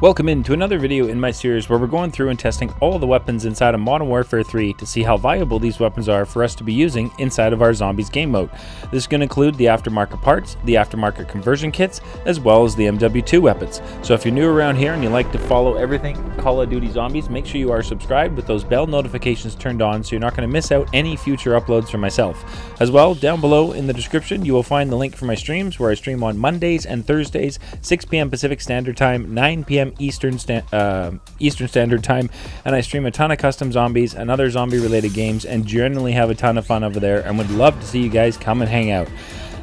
Welcome into another video in my series where we're going through and testing all the weapons inside of Modern Warfare 3 to see how valuable these weapons are for us to be using inside of our Zombies game mode. This is going to include the aftermarket parts, the aftermarket conversion kits, as well as the MW2 weapons. So if you're new around here and you like to follow everything Call of Duty Zombies, make sure you are subscribed with those bell notifications turned on so you're not going to miss out any future uploads from myself. As well, down below in the description you will find the link for my streams where I stream on Mondays and Thursdays, 6 p.m. Pacific Standard Time, 9 p.m. Eastern Standard Time, and I stream a ton of custom zombies and other zombie related games and generally have a ton of fun over there and would love to see you guys come and hang out.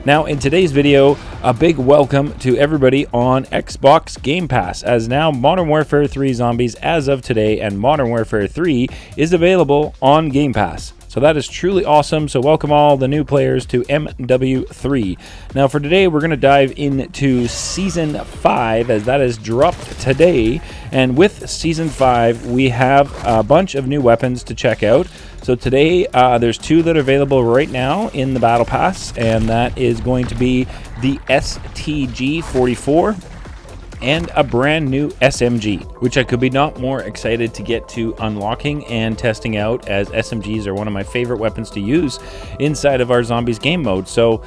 Now in today's video, a big welcome to everybody on Xbox Game Pass, as now Modern Warfare 3 Zombies as of today and Modern Warfare 3 is available on Game Pass. So that is truly awesome. So welcome all the new players to MW3. Now for today, we're going to dive into Season 5 as that is dropped today. And with Season 5, we have a bunch of new weapons to check out. So today, there's two that are available right now in the Battle Pass, and that is going to be the STG-44 and a brand new SMG, which I could be not more excited to get to unlocking and testing out, as SMGs are one of my favorite weapons to use inside of our Zombies game mode. So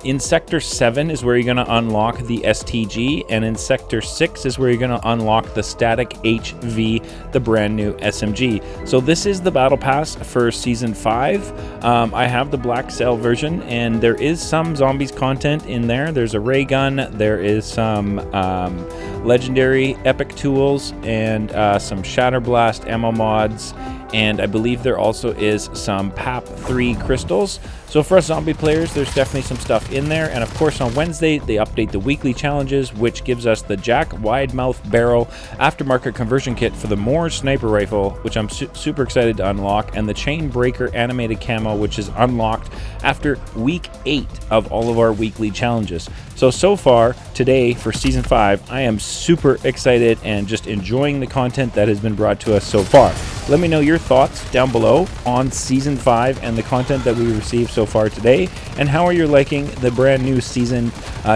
in Sector 7 is where you're going to unlock the STG, and in Sector 6 is where you're going to unlock the Static HV, the brand new SMG. So this is the Battle Pass for Season 5. I have the Black Cell version, and there is some Zombies content in there. There's a ray gun, there is some legendary epic tools, and some Shatterblast ammo mods, and I believe there also is some PAP3 crystals. So for us zombie players, there's definitely some stuff in there. And of course on Wednesday they update the weekly challenges, which gives us the Jack Wide Mouth Barrel aftermarket conversion kit for the Moore sniper rifle, which I'm super excited to unlock, and the Chain Breaker animated camo, which is unlocked after week 8 of all of our weekly challenges. So far today for Season 5, I am super excited and just enjoying the content that has been brought to us so far. Let me know your thoughts down below on Season 5 and the content that we received so far today, and how are you liking the brand new season.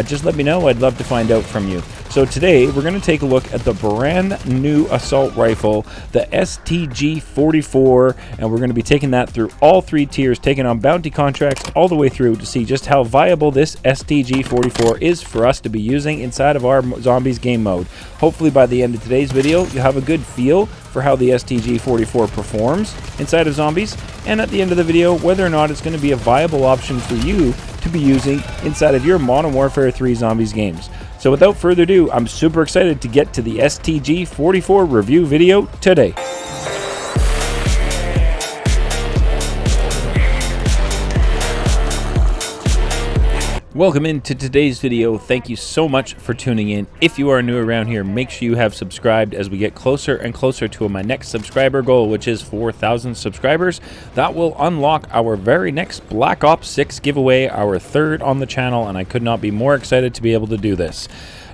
Just let me know. I'd love to find out from you. So today we're going to take a look at the brand new assault rifle, the STG-44, and we're going to be taking that through all 3 tiers, taking on bounty contracts all the way through to see just how viable this STG-44 is for us to be using inside of our Zombies game mode. Hopefully by the end of today's video you'll have a good feel for how the STG-44 performs inside of Zombies, and at the end of the video whether or not it's going to be a viable option for you to be using inside of your Modern Warfare 3 Zombies games. So without further ado, I'm super excited to get to the STG-44 review video today. Welcome into today's video. Thank you so much for tuning in. If you are new around here, make sure you have subscribed as we get closer and closer to my next subscriber goal, which is 4,000 subscribers. That will unlock our very next Black Ops 6 giveaway, our 3rd on the channel, and I could not be more excited to be able to do this.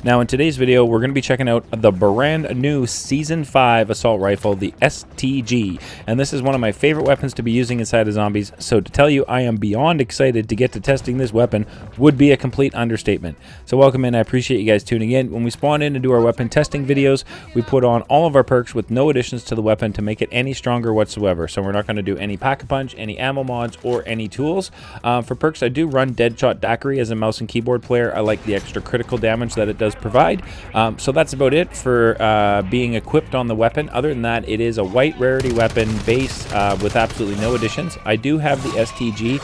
Now in today's video, we're going to be checking out the brand new Season 5 assault rifle, the STG. And this is one of my favorite weapons to be using inside of Zombies, so to tell you I am beyond excited to get to testing this weapon would be a complete understatement. So welcome in, I appreciate you guys tuning in. When we spawn in and do our weapon testing videos, we put on all of our perks with no additions to the weapon to make it any stronger whatsoever. So we're not going to do any pack-a-punch, any ammo mods, or any tools. For perks, I do run Deadshot Daiquiri as a mouse and keyboard player. I like the extra critical damage that it does provide. So that's about it for being equipped on the weapon. Other than that, it is a white rarity weapon base with absolutely no additions. I do have the STG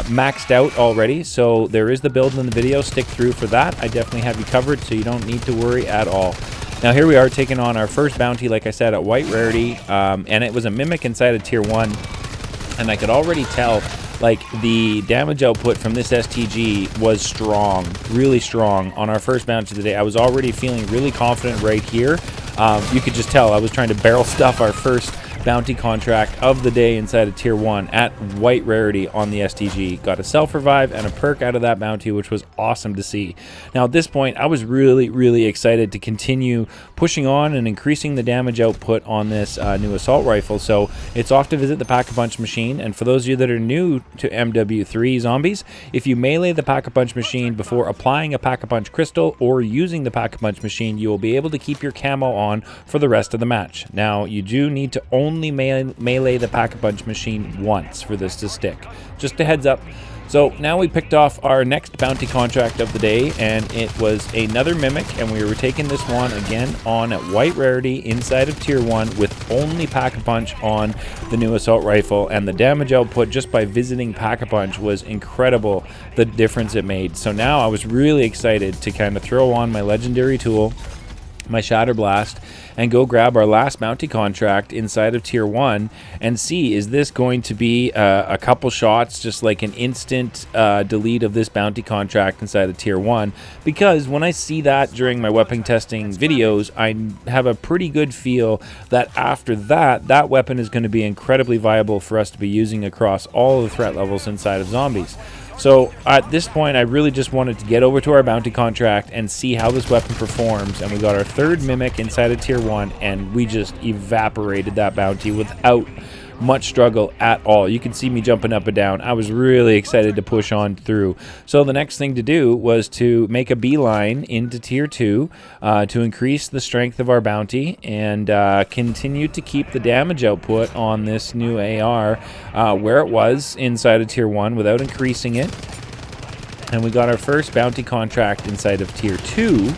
maxed out already, so there is the build in the video. Stick through for that. I definitely have you covered, so you don't need to worry at all. Now here we are taking on our first bounty, like I said, at white rarity, and it was a mimic inside of tier 1, and I could already tell like the damage output from this STG was strong, really strong. On our first bounty today, I was already feeling really confident right here. You could just tell I was trying to barrel stuff our first bounty contract of the day inside of tier 1 at white rarity on the STG. Got a self-revive and a perk out of that bounty, which was awesome to see. Now at this point, I was really excited to continue pushing on and increasing the damage output on this new assault rifle. So it's off to visit the Pack-a-Punch machine. And for those of you that are new to MW3 Zombies, if you melee the Pack-a-Punch machine before applying a Pack-a-Punch crystal or using the Pack-a-Punch machine, you will be able to keep your camo on for the rest of the match. Now, you do need to only melee the Pack-a-Punch machine once for this to stick. Just a heads up. So now we picked off our next bounty contract of the day, and it was another Mimic, and we were taking this one again on at white rarity inside of tier 1 with only Pack-a-Punch on the new assault rifle, and the damage output just by visiting Pack-a-Punch was incredible, the difference it made. So now I was really excited to kind of throw on my legendary tool, my Shatter Blast, and go grab our last bounty contract inside of tier 1 and see, is this going to be a couple shots, just like an instant delete of this bounty contract inside of tier 1? Because when I see that during my weapon testing videos, I have a pretty good feel that after that, that weapon is going to be incredibly viable for us to be using across all the threat levels inside of Zombies. So at this point, I really just wanted to get over to our bounty contract and see how this weapon performs. And we got our third Mimic inside of tier 1, and we just evaporated that bounty without much struggle at all. You can see me jumping up and down. I was really excited to push on through. So the next thing to do was to make a beeline into tier 2 to increase the strength of our bounty and continue to keep the damage output on this new AR where it was inside of tier 1 without increasing it. And we got our first bounty contract inside of tier 2.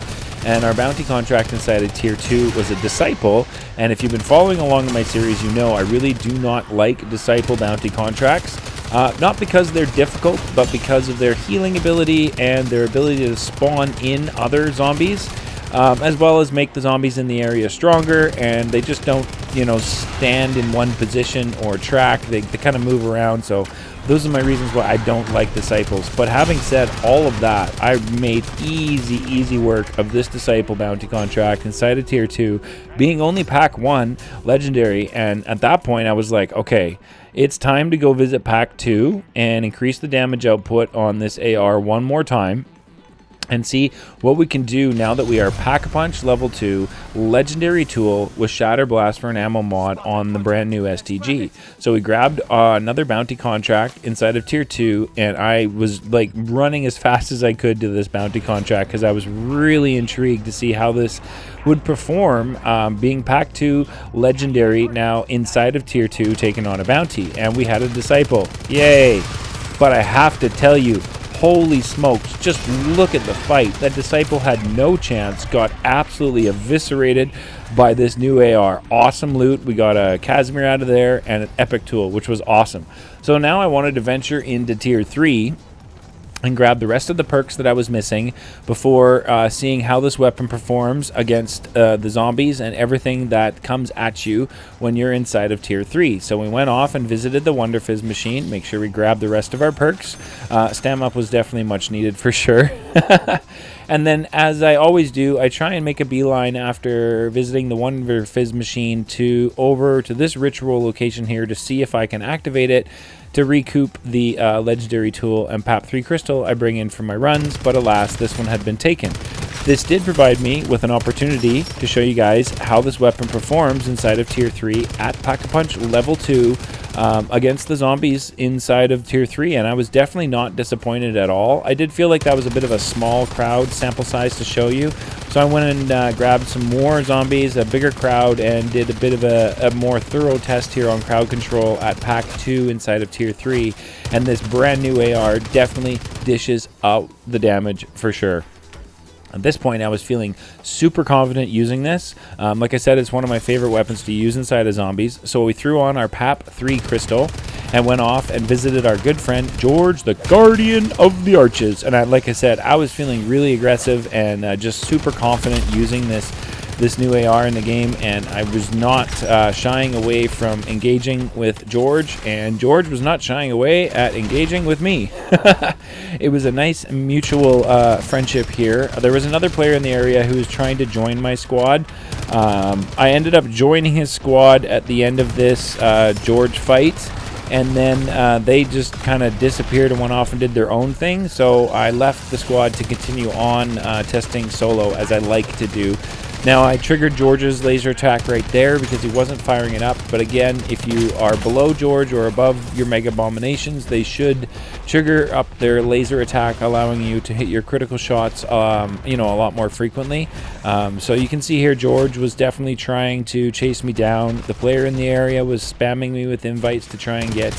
And our bounty contract inside of tier 2 was a Disciple. And if you've been following along in my series, you know I really do not like Disciple bounty contracts. Not because they're difficult, but because of their healing ability and their ability to spawn in other zombies, as well as make the zombies in the area stronger. And they just don't, you know, stand in one position or track. They kind of move around. So those are my reasons why I don't like Disciples. But having said all of that, I made easy work of this Disciple bounty contract inside of tier 2, being only pack 1 legendary. And at that point I was like, okay, it's time to go visit pack 2 and increase the damage output on this AR one more time and see what we can do now that we are Pack-a-Punch level 2 legendary tool with Shatter Blast for an ammo mod on the brand new STG. So we grabbed another bounty contract inside of tier 2, and I was like running as fast as I could to this bounty contract because I was really intrigued to see how this would perform being pack 2 legendary now inside of tier 2 taking on a bounty. And we had a Disciple. Yay! But I have to tell you, holy smokes, just look at the fight. That Disciple had no chance, got absolutely eviscerated by this new AR. Awesome loot. We got a Casimir out of there and an epic tool, which was awesome. So now I wanted to venture into tier 3 and grab the rest of the perks that I was missing before seeing how this weapon performs against the zombies and everything that comes at you when you're inside of tier 3. So we went off and visited the Wonder Fizz machine, make sure we grabbed the rest of our perks. Stam up was definitely much needed for sure. And then, as I always do, I try and make a beeline after visiting the Wonder Fizz machine over to this ritual location here to see if I can activate it to recoup the legendary tool and PAP 3 crystal I bring in for my runs, but alas, this one had been taken. This did provide me with an opportunity to show you guys how this weapon performs inside of tier 3 at Pack-a-Punch level 2 against the zombies inside of tier 3, and I was definitely not disappointed at all. I did feel like that was a bit of a small crowd sample size to show you, so I went and grabbed some more zombies, a bigger crowd, and did a bit of a more thorough test here on crowd control at pack 2 inside of tier 3, and this brand new AR definitely dishes out the damage for sure. At this point, I was feeling super confident using this. Like I said, it's one of my favorite weapons to use inside of zombies. So we threw on our PAP 3 crystal and went off and visited our good friend Zhorde, the Guardian of the Arches. And like I said, I was feeling really aggressive and just super confident using this new AR in the game, and I was not shying away from engaging with Zhorde, and Zhorde was not shying away at engaging with me. It was a nice mutual friendship here. There was another player in the area who was trying to join my squad, I ended up joining his squad at the end of this Zhorde fight, and then they just kind of disappeared and went off and did their own thing. So I left the squad to continue on testing solo, as I like to do. Now, I triggered George's laser attack right there because he wasn't firing it up. But again, if you are below Zhorde or above your Mega Abominations, they should trigger up their laser attack, allowing you to hit your critical shots, you know, a lot more frequently. So you can see here, Zhorde was definitely trying to chase me down. The player in the area was spamming me with invites to try and get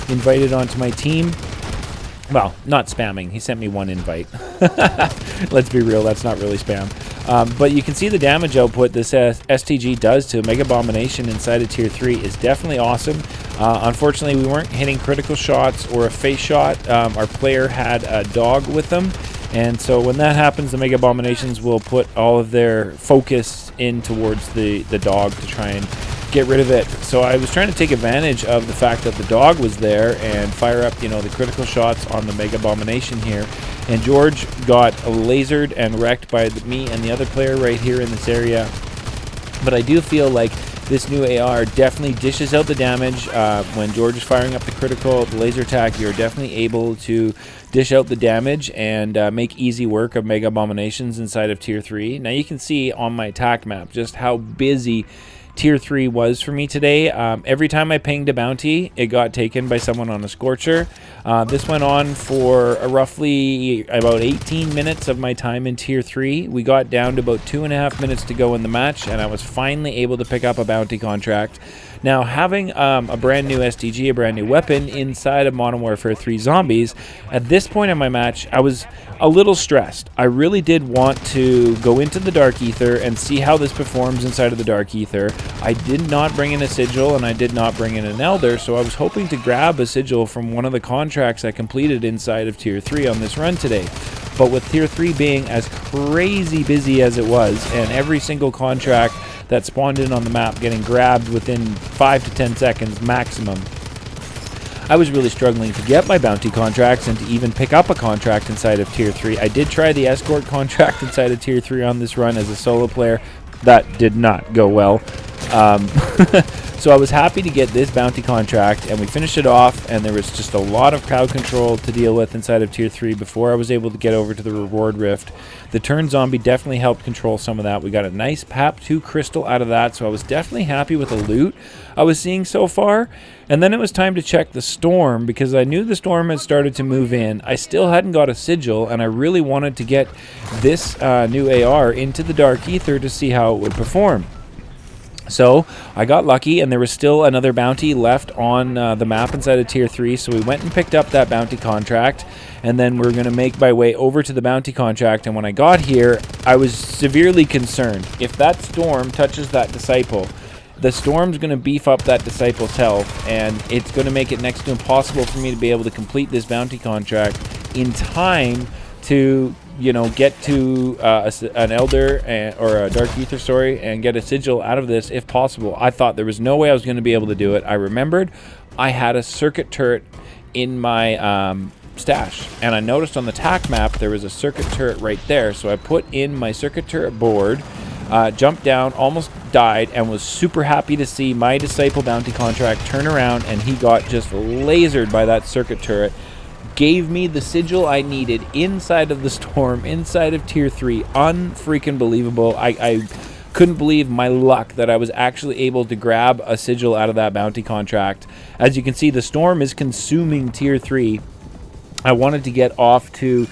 invited onto my team. Well, not spamming. He sent me one invite. Let's be real, that's not really spam. But you can see the damage output this STG does to Mega Abomination inside of Tier 3 is definitely awesome. Unfortunately, we weren't hitting critical shots or a face shot. Our player had a dog with them. And so when that happens, the Mega Abominations will put all of their focus in towards the dog to try and get rid of it. So I was trying to take advantage of the fact that the dog was there and fire up, you know, the critical shots on the Mega Abomination here. And Zhorde got lasered and wrecked by me and the other player right here in this area. But I do feel like this new AR definitely dishes out the damage. When Zhorde is firing up the critical, the laser attack, you're definitely able to dish out the damage and make easy work of Mega Abominations inside of Tier 3. Now you can see on my attack map just how busy Tier 3 was for me today. Every time I pinged a bounty, it got taken by someone on a scorcher. This went on for roughly about 18 minutes of my time in Tier 3. We got down to about 2.5 minutes to go in the match, and I was finally able to pick up a bounty contract. Now, having a brand new STG, a brand new weapon inside of Modern Warfare 3 Zombies, at this point in my match, I was a little stressed. I really did want to go into the Dark Aether and see how this performs inside of the Dark Aether. I did not bring in a sigil, and I did not bring in an Elder, so I was hoping to grab a sigil from one of the contracts I completed inside of Tier 3 on this run today. But with Tier 3 being as crazy busy as it was, and every single contract that spawned in on the map getting grabbed within 5 to 10 seconds maximum, I was really struggling to get my bounty contracts and to even pick up a contract inside of Tier 3. I did try the escort contract inside of Tier 3 on this run as a solo player. That did not go well. So I was happy to get this bounty contract, and we finished it off, and there was just a lot of crowd control to deal with inside of Tier 3 before I was able to get over to the reward rift. The turn zombie definitely helped control some of that. We got a nice PAP 2 crystal out of that, so I was definitely happy with the loot I was seeing so far. And then it was time to check the storm, because I knew the storm had started to move in. I still hadn't got a sigil, and I really wanted to get this new AR into the Dark Aether to see how it would perform. So I got lucky, and there was still another bounty left on the map inside of Tier 3, so we went and picked up that bounty contract, and then we're going to make my way over to the bounty contract. And when I got here, I was severely concerned. If that storm touches that disciple, the storm's going to beef up that disciple's health, and it's going to make it next to impossible for me to be able to complete this bounty contract in time to, you know, get to an Elder or a Dark Aether, sorry, and get a sigil out of this if possible. I thought there was no way I was going to be able to do it. I remembered I had a circuit turret in my stash, and I noticed on the TAC map there was a circuit turret right there, so I put in my circuit turret board, jumped down, almost died, and was super happy to see my disciple bounty contract turn around, and he got just lasered by that circuit turret. Gave me the sigil I needed inside of the storm, inside of Tier 3. Unfreaking believable. I couldn't believe my luck that I was actually able to grab a sigil out of that bounty contract. As you can see, the storm is consuming Tier 3. I wanted to get off to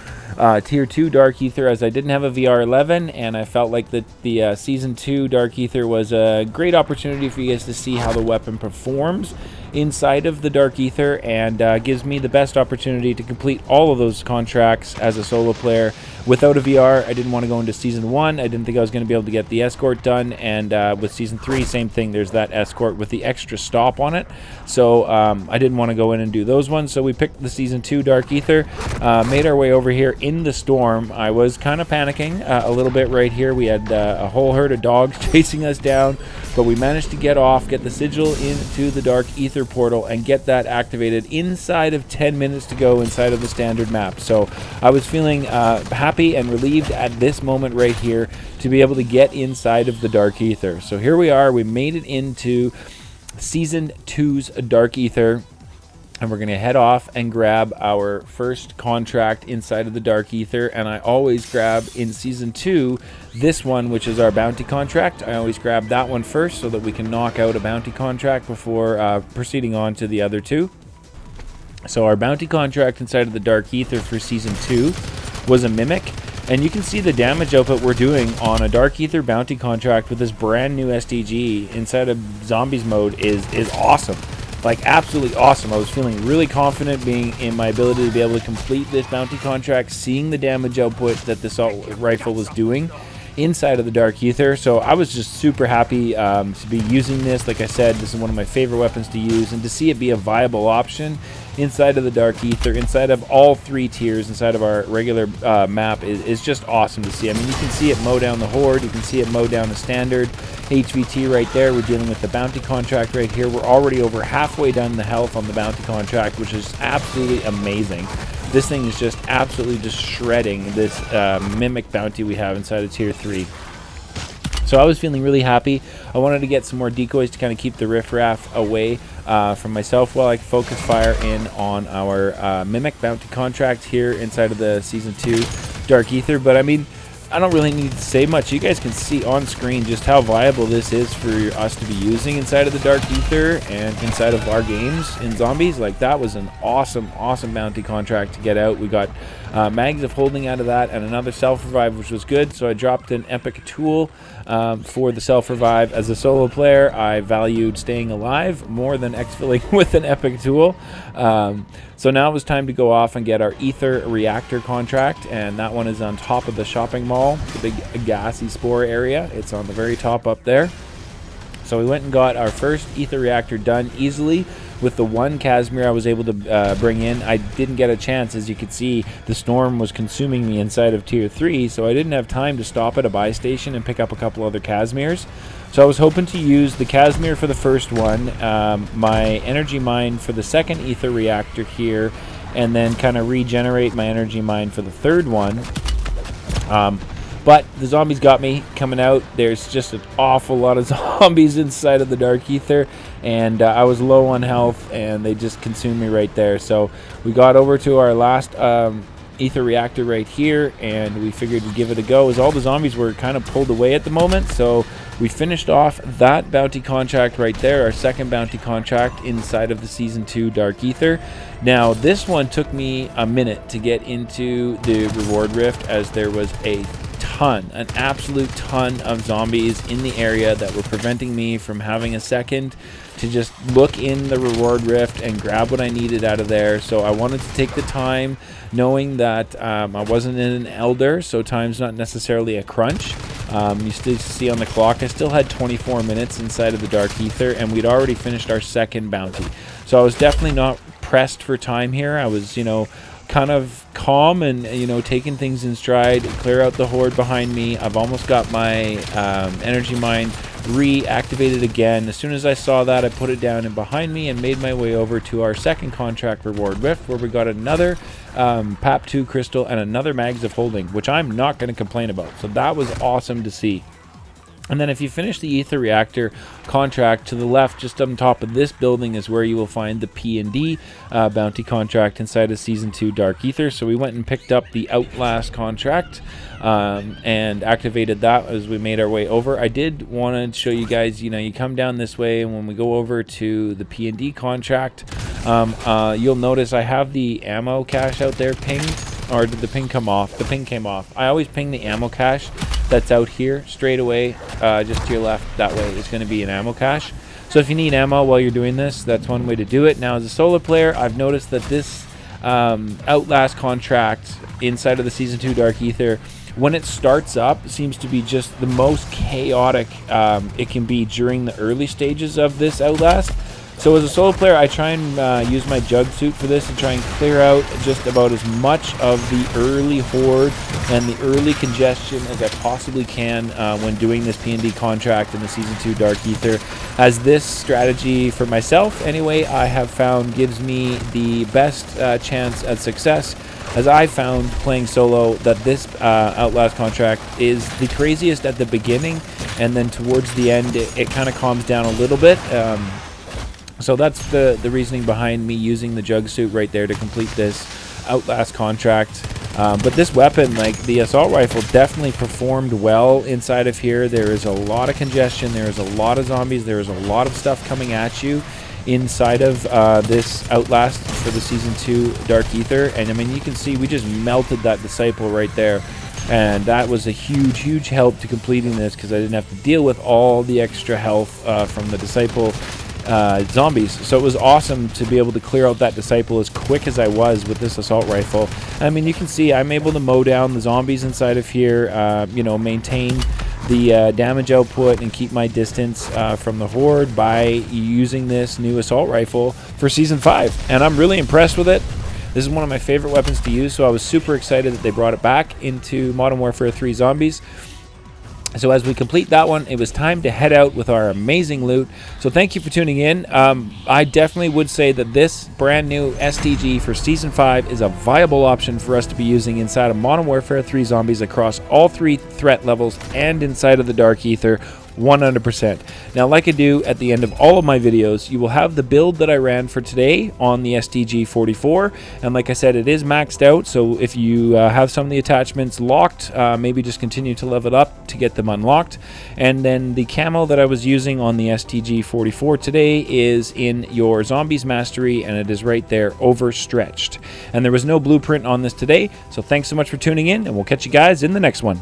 Tier 2 Dark Aether as I didn't have a VR11, and I felt like the Season 2 Dark Aether was a great opportunity for you guys to see how the weapon performs inside of the Dark Aether, and gives me the best opportunity to complete all of those contracts as a solo player without a VR. I didn't want to go into Season 1. I didn't think I was going to be able to get the escort done, and with Season 3, same thing. There's that escort with the extra stop on it, so I didn't want to go in and do those ones, so we picked the Season 2 Dark Aether, made our way over here in the storm. I was kind of panicking a little bit right here. We had a whole herd of dogs chasing us down. but we managed to get the sigil into the Dark Aether portal and get that activated inside of 10 minutes to go inside of the standard map. So I was feeling happy and relieved at this moment right here to be able to get inside of the Dark Aether. So here we are, we made it into Season 2's Dark Aether, and we're going to head off and grab our first contract inside of the Dark Aether. And I always grab in Season 2 this one, which is our bounty contract. I always grab that one first so that we can knock out a bounty contract before proceeding on to the other two. So our bounty contract inside of the Dark Aether for Season 2 was a Mimic. And you can see the damage output we're doing on a Dark Aether bounty contract with this brand new SDG inside of Zombies mode is awesome. Like, absolutely awesome. I was feeling really confident being in my ability to be able to complete this bounty contract, seeing the damage output that the assault rifle was doing inside of the Dark Aether. So I was just super happy to be using this. Like I said, this is one of my favorite weapons to use, and to see it be a viable option inside of the Dark Aether, inside of all 3 tiers, inside of our regular map is just awesome to see. I mean, you can see it mow down the Horde, you can see it mow down the standard HVT right there. We're dealing with the bounty contract right here. We're already over halfway done the health on the bounty contract, which is absolutely amazing. This thing is just absolutely just shredding this Mimic bounty we have inside of Tier 3. So I was feeling really happy. I wanted to get some more decoys to kind of keep the riffraff away from myself while I focus fire in on our Mimic bounty contract here inside of the Season 2 Dark Aether. But I mean, I don't really need to say much. You guys can see on screen just how viable this is for us to be using inside of the Dark Aether and inside of our games in Zombies. Like, that was an awesome bounty contract to get out. We got mags of holding out of that and another self-revive, which was good. So I dropped an epic tool for the self-revive. As a solo player, I valued staying alive more than exfilling with an epic tool. So now it was time to go off and get our Aether reactor contract, and that one is on top of the shopping mall, the big gassy spore area. It's on the very top up there. So we went and got our first Aether reactor done easily with the one Casimir I was able to bring in. I didn't get a chance. As you could see, the storm was consuming me inside of Tier 3, so I didn't have time to stop at a buy station and pick up a couple other Casimirs. So I was hoping to use the Casimir for the first one, my energy mine for the second Aether reactor here, and then kind of regenerate my energy mine for the third one. But the zombies got me coming out. There's just an awful lot of zombies inside of the Dark Aether, and I was low on health, and they just consumed me right there. So we got over to our last Aether reactor right here, and we figured we'd give it a go, as all the zombies were kind of pulled away at the moment. So we finished off that bounty contract right there, our second bounty contract inside of the Season 2 Dark Aether. Now, this one took me a minute to get into the reward rift, as there was an absolute ton of zombies in the area that were preventing me from having a second to just look in the reward rift and grab what I needed out of there. So I wanted to take the time, knowing that I wasn't in an Elder, so time's not necessarily a crunch. You still see on the clock, I still had 24 minutes inside of the Dark Aether, and we'd already finished our second bounty. So I was definitely not pressed for time here. I was, kind of calm and, taking things in stride, clear out the Horde behind me. I've almost got my energy mine reactivated again. As soon as I saw that, I put it down and behind me and made my way over to our second contract reward rift, where we got another PAP 2 crystal and another mags of holding, which I'm not going to complain about. So that was awesome to see. And then if you finish the Aether reactor contract, to the left, just on top of this building, is where you will find the P&D bounty contract inside of Season 2 Dark Aether. So we went and picked up the Outlast contract and activated that as we made our way over. I did want to show you guys, you come down this way, and when we go over to the P&D contract, you'll notice I have the ammo cache out there pinged. Or did the ping come off? The ping came off. I always ping the ammo cache that's out here straight away, just to your left. That way it's going to be an ammo cache. So if you need ammo while you're doing this, that's one way to do it. Now, as a solo player, I've noticed that this Outlast contract inside of the Season 2 Dark Aether, when it starts up, seems to be just the most chaotic it can be during the early stages of this Outlast. So as a solo player, I try and use my jug suit for this and try and clear out just about as much of the early horde and the early congestion as I possibly can when doing this P&D contract in the Season 2 Dark Aether, as this strategy for myself anyway I have found gives me the best chance at success, as I found playing solo that this Outlast contract is the craziest at the beginning, and then towards the end it kind of calms down a little bit. So that's the reasoning behind me using the jug suit right there to complete this Outlast contract. But this weapon, like the assault rifle, definitely performed well inside of here. There is a lot of congestion, there is a lot of zombies, there is a lot of stuff coming at you inside of this Outlast for the Season 2 Dark Aether. And I mean, you can see we just melted that Disciple right there. And that was a huge help to completing this, because I didn't have to deal with all the extra health from the Disciple zombies. So it was awesome to be able to clear out that Disciple as quick as I was with this assault rifle. I mean, you can see I'm able to mow down the zombies inside of here, you know, maintain the damage output and keep my distance from the horde by using this new assault rifle for Season 5. And I'm really impressed with it. This is one of my favorite weapons to use, so I was super excited that they brought it back into Modern Warfare 3 Zombies. So as we complete that one, it was time to head out with our amazing loot. So thank you for tuning in. I definitely would say that this brand new STG for Season 5 is a viable option for us to be using inside of Modern Warfare 3 Zombies across all 3 threat levels and inside of the Dark Aether. 100%. Now, like I do at the end of all of my videos, you will have the build that I ran for today on the STG 44, and like I said, it is maxed out, so if you have some of the attachments locked, maybe just continue to level it up to get them unlocked. And then the camo that I was using on the STG 44 today is in your Zombies Mastery, and it is right there, overstretched. And there was no blueprint on this today, so thanks so much for tuning in, and we'll catch you guys in the next one.